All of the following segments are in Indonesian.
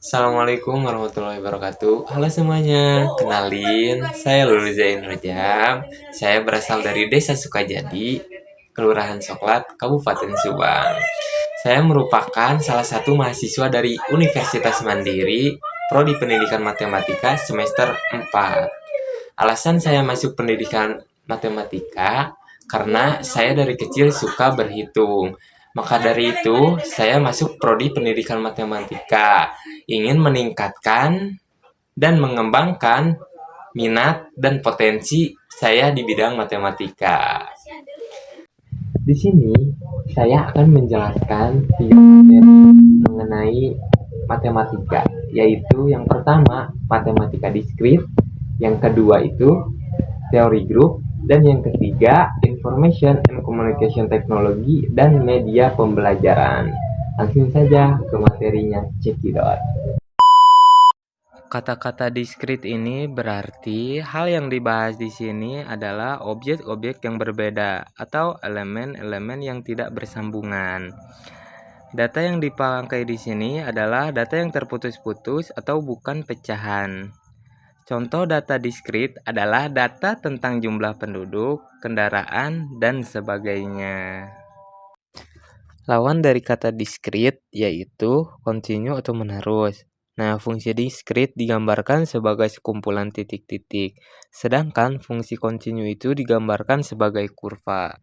Assalamualaikum warahmatullahi wabarakatuh. Halo semuanya, kenalin, saya Lulu Zain Rojam. Saya berasal dari Desa Sukajadi, Kelurahan Soklat, Kabupaten Subang. Saya merupakan salah satu mahasiswa dari Universitas Mandiri, Prodi Pendidikan Matematika semester 4. Alasan saya masuk pendidikan matematika karena saya dari kecil suka berhitung. Maka dari itu, saya masuk prodi pendidikan matematika, ingin meningkatkan dan mengembangkan minat dan potensi saya di bidang matematika. Di sini, saya akan menjelaskan 3 materi mengenai matematika, yaitu yang pertama, matematika diskrit, yang kedua itu teori grup, dan yang ketiga Information and Communication Technology dan media pembelajaran. Langsung saja ke materinya, cekidot. Kata-kata diskrit ini berarti hal yang dibahas di sini adalah objek-objek yang berbeda atau elemen-elemen yang tidak bersambungan. Data yang dipakai di sini adalah data yang terputus-putus atau bukan pecahan. Contoh data diskrit adalah data tentang jumlah penduduk, kendaraan, dan sebagainya. Lawan dari kata diskrit yaitu kontinu atau menerus. Nah, fungsi diskrit digambarkan sebagai sekumpulan titik-titik, sedangkan fungsi kontinu itu digambarkan sebagai kurva.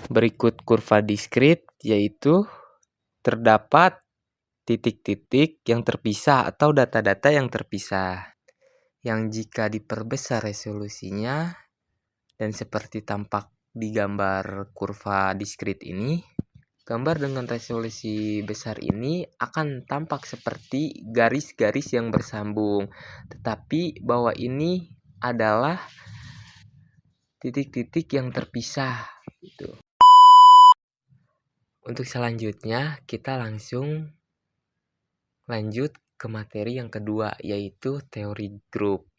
Berikut kurva diskrit yaitu terdapat titik-titik yang terpisah atau data-data yang terpisah, yang jika diperbesar resolusinya dan seperti tampak di gambar kurva diskrit ini, gambar dengan resolusi besar ini akan tampak seperti garis-garis yang bersambung, tetapi bawah ini adalah titik-titik yang terpisah gitu. Untuk selanjutnya kita langsung lanjut ke materi yang kedua, yaitu teori grup.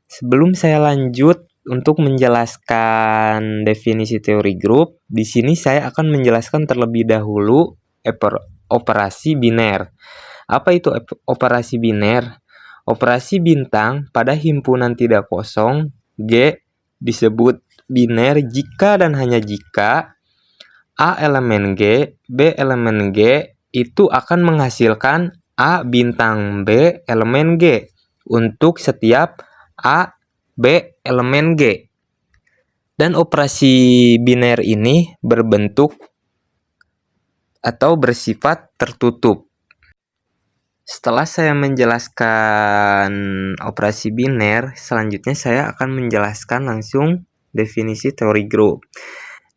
Sebelum saya lanjut untuk menjelaskan definisi teori grup, di sini saya akan menjelaskan terlebih dahulu operasi biner. Apa itu operasi biner? Operasi bintang pada himpunan tidak kosong G disebut biner jika dan hanya jika A elemen G, B elemen G itu akan menghasilkan A bintang B elemen G untuk setiap A, B elemen G. Dan operasi biner ini berbentuk atau bersifat tertutup. Setelah saya menjelaskan operasi biner, selanjutnya saya akan menjelaskan langsung definisi teori grup.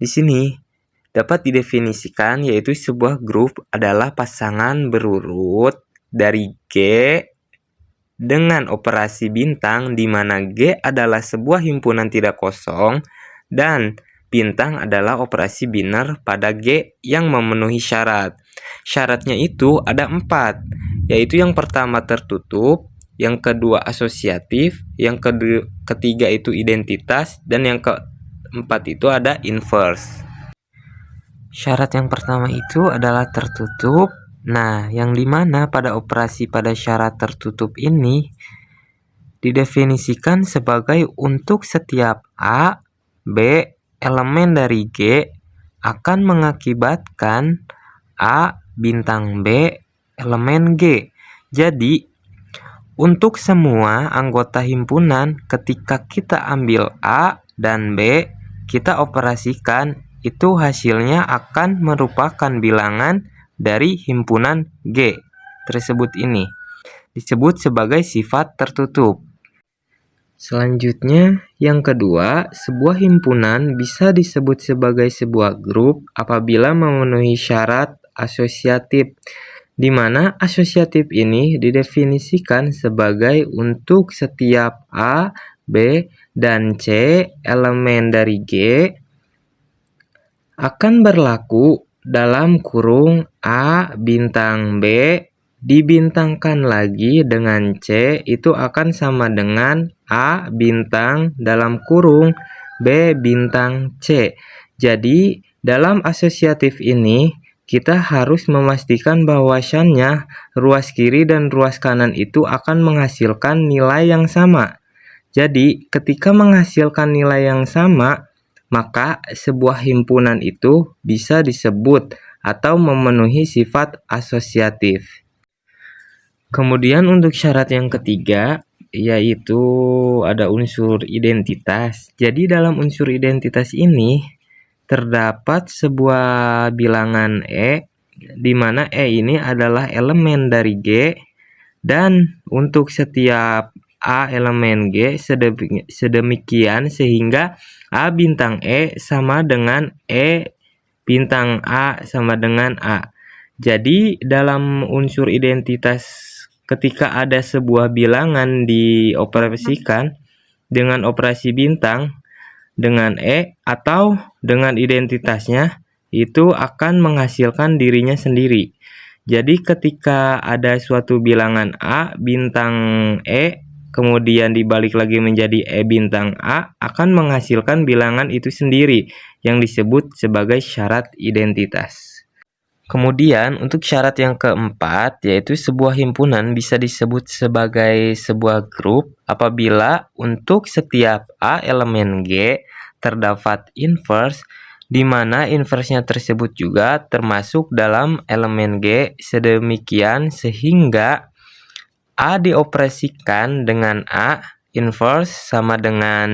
Di sini dapat didefinisikan yaitu sebuah grup adalah pasangan berurut dari G dengan operasi bintang di mana G adalah sebuah himpunan tidak kosong dan bintang adalah operasi biner pada G yang memenuhi syarat. Syaratnya itu ada 4, yaitu yang pertama tertutup, yang kedua asosiatif, yang ketiga itu identitas, dan yang keempat itu ada inverse. Syarat yang pertama itu adalah tertutup. Nah, yang dimana pada operasi pada syarat tertutup ini didefinisikan sebagai untuk setiap A, B, elemen dari G akan mengakibatkan A bintang B elemen G. Jadi, untuk semua anggota himpunan ketika kita ambil A dan B, kita operasikan, itu hasilnya akan merupakan bilangan dari himpunan G tersebut ini. Disebut sebagai sifat tertutup. Selanjutnya, yang kedua, sebuah himpunan bisa disebut sebagai sebuah grup apabila memenuhi syarat asosiatif, di mana asosiatif ini didefinisikan sebagai untuk setiap A, B, dan C elemen dari G akan berlaku dalam kurung A bintang B dibintangkan lagi dengan C itu akan sama dengan A bintang dalam kurung B bintang C. Jadi dalam asosiatif ini kita harus memastikan bahwasannya ruas kiri dan ruas kanan itu akan menghasilkan nilai yang sama. Jadi, ketika menghasilkan nilai yang sama, maka sebuah himpunan itu bisa disebut atau memenuhi sifat asosiatif. Kemudian untuk syarat yang ketiga, yaitu ada unsur identitas. Jadi dalam unsur identitas ini terdapat sebuah bilangan E, di mana E ini adalah elemen dari G, dan untuk setiap A elemen G sedemikian sehingga A bintang E sama dengan E bintang A sama dengan A. Jadi dalam unsur identitas ketika ada sebuah bilangan dioperasikan dengan operasi bintang dengan E atau dengan identitasnya, itu akan menghasilkan dirinya sendiri. Jadi ketika ada suatu bilangan A bintang E kemudian dibalik lagi menjadi E bintang A, akan menghasilkan bilangan itu sendiri yang disebut sebagai syarat identitas. Kemudian untuk syarat yang keempat, yaitu sebuah himpunan bisa disebut sebagai sebuah grup apabila untuk setiap A elemen G terdapat inverse, di mana inverse-nya tersebut juga termasuk dalam elemen G sedemikian sehingga A dioperasikan dengan A inverse sama dengan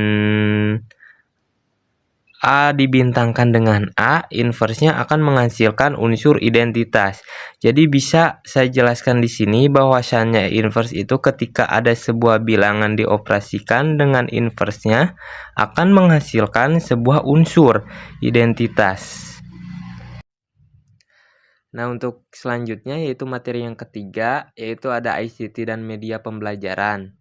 A dibintangkan dengan A, inverse-nya akan menghasilkan unsur identitas. Jadi bisa saya jelaskan di sini bahwasannya inverse itu ketika ada sebuah bilangan dioperasikan dengan inverse-nya akan menghasilkan sebuah unsur identitas. Nah, untuk selanjutnya yaitu materi yang ketiga, yaitu ada ICT dan media pembelajaran.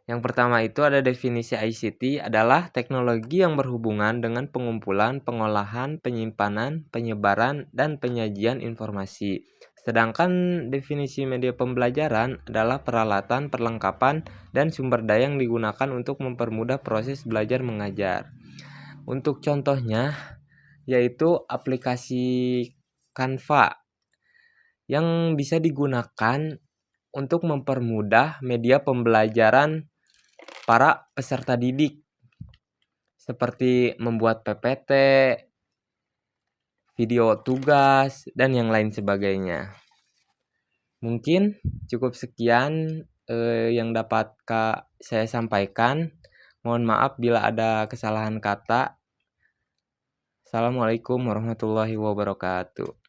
Yang pertama itu ada definisi ICT adalah teknologi yang berhubungan dengan pengumpulan, pengolahan, penyimpanan, penyebaran, dan penyajian informasi. Sedangkan definisi media pembelajaran adalah peralatan, perlengkapan, dan sumber daya yang digunakan untuk mempermudah proses belajar mengajar. Untuk contohnya yaitu aplikasi Canva yang bisa digunakan untuk mempermudah media pembelajaran para peserta didik seperti membuat PPT, video tugas, dan yang lain sebagainya. Mungkin cukup sekian yang dapat saya sampaikan. Mohon maaf bila ada kesalahan kata. Assalamualaikum warahmatullahi wabarakatuh.